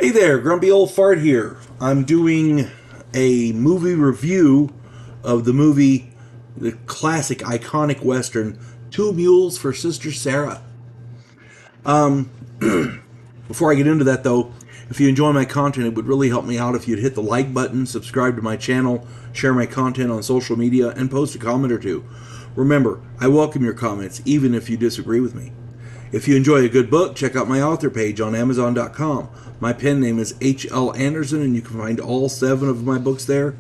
Hey there, Grumpy Old Fart here. I'm doing a movie review of the movie, the classic iconic Western, Two Mules for Sister Sara. Before I get into that though, if you enjoy my content, it would really help me out if you'd hit the like button, subscribe to my channel, share my content on social media, and post a comment or two. Remember, I welcome your comments, even if you disagree with me. If you enjoy a good book, check out my author page on Amazon.com. My pen name is H.L. Anderson, and you can find all 7 of my books there.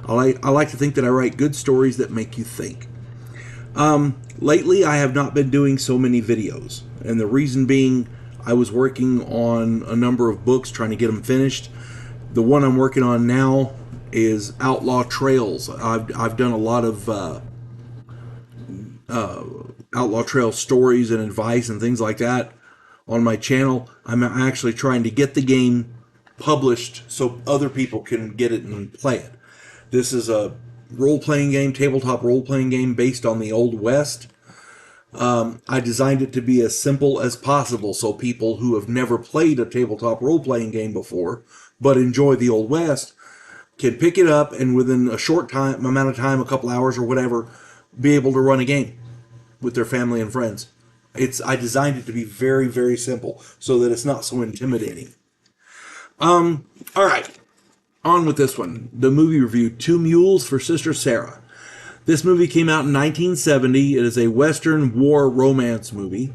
I like to think that I write good stories that make you think. Lately, I have not been doing so many videos, and the reason being, I was working on a number of books, trying to get them finished. The one I'm working on now is Outlaw Trails. I've done a lot of Outlaw Trail stories and advice and things like that on my channel. I'm actually trying to get the game published so other people can get it and play it. This is a role-playing game, tabletop role-playing game based on the Old West. I designed it to be as simple as possible so people who have never played a tabletop role-playing game before but enjoy the Old West can pick it up and within a short amount of time, a couple hours or whatever, be able to run a game with their family and friends. I designed it to be very, very simple so that it's not so intimidating. All right, on with this one. The movie review, Two Mules for Sister Sara. This movie came out in 1970. It is a Western war romance movie.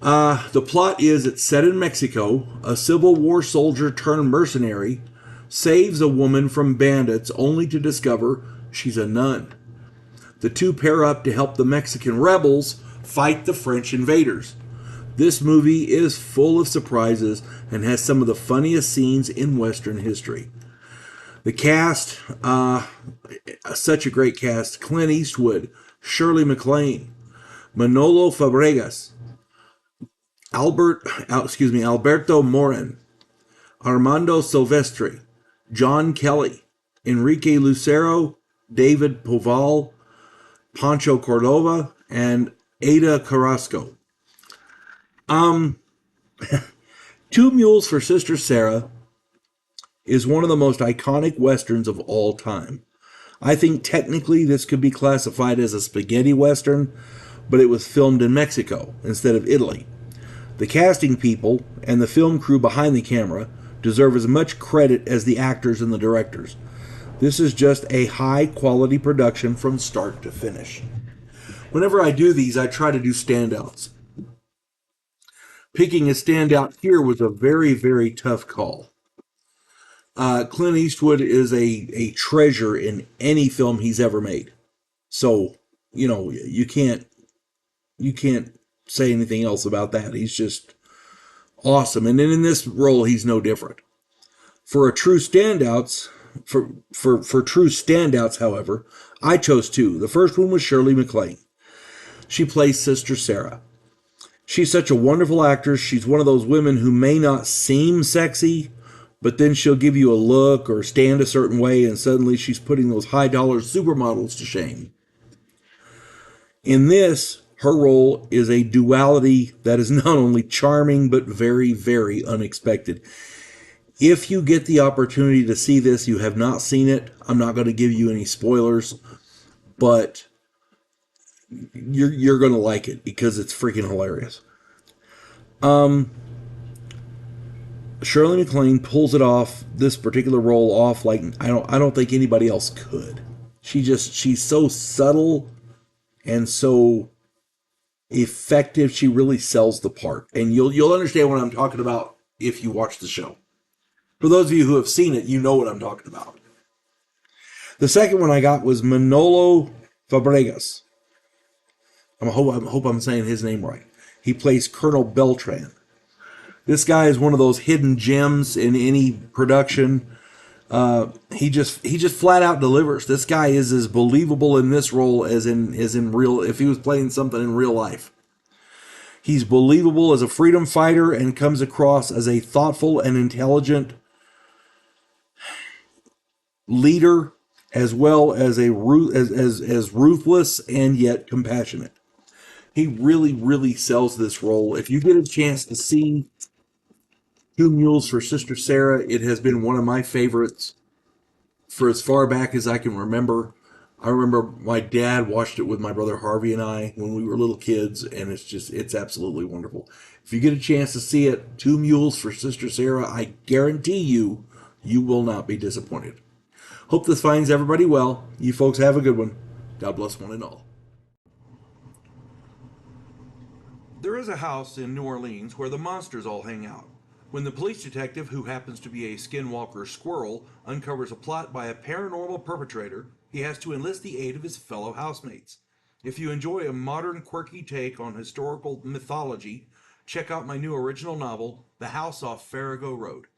The plot is it's set in Mexico. A Civil War soldier turned mercenary saves a woman from bandits only to discover she's a nun. The two pair up to help the Mexican rebels fight the French invaders. This movie is full of surprises and has some of the funniest scenes in Western history. The cast, such a great cast: Clint Eastwood, Shirley MacLaine, Manolo Fabregas, Alberto Morin, Armando Silvestri, John Kelly, Enrique Lucero, David Poval, Pancho Cordova, and Ada Carrasco. Two Mules for Sister Sara is one of the most iconic westerns of all time. I think technically this could be classified as a spaghetti western, but it was filmed in Mexico instead of Italy. The casting people and the film crew behind the camera deserve as much credit as the actors and the directors. This is just a high-quality production from start to finish. Whenever I do these, I try to do standouts. Picking a standout here was a very, very tough call. Clint Eastwood is a treasure in any film he's ever made. So, you can't say anything else about that. He's just awesome. And then in this role, he's no different. For true standouts, however, I chose 2. The first one was Shirley MacLaine. She plays Sister Sara. She's such a wonderful actress. She's one of those women who may not seem sexy, but then she'll give you a look or stand a certain way, and suddenly she's putting those high-dollar supermodels to shame. In this, her role is a duality that is not only charming, but very, very unexpected. If you get the opportunity to see this, you have not seen it, I'm not going to give you any spoilers, but you're going to like it because it's freaking hilarious. Shirley MacLaine pulls it off, this particular role off, like I don't think anybody else could. She's so subtle and so effective. She really sells the part, and you'll understand what I'm talking about if you watch the show. For those of you who have seen it, you know what I'm talking about. The second one I got was Manolo Fabregas. I hope I'm saying his name right. He plays Colonel Beltran. This guy is one of those hidden gems in any production. He just flat out delivers. This guy is as believable in this role as in real, if he was playing something in real life. He's believable as a freedom fighter and comes across as a thoughtful and intelligent leader, as well as as ruthless and yet compassionate. He really, really sells this role. If you get a chance to see Two Mules for Sister Sara. It has been one of my favorites for as far back as I can remember. I remember my dad watched it with my brother Harvey and I when we were little kids, and it's absolutely wonderful. If you get a chance to see it, Two Mules for Sister Sara, I guarantee you, you will not be disappointed. Hope this finds everybody well. You folks have a good one. God bless one and all. There is a house in New Orleans where the monsters all hang out. When the police detective, who happens to be a skinwalker squirrel, uncovers a plot by a paranormal perpetrator, he has to enlist the aid of his fellow housemates. If you enjoy a modern, quirky take on historical mythology, check out my new original novel, The House Off Farrago Road.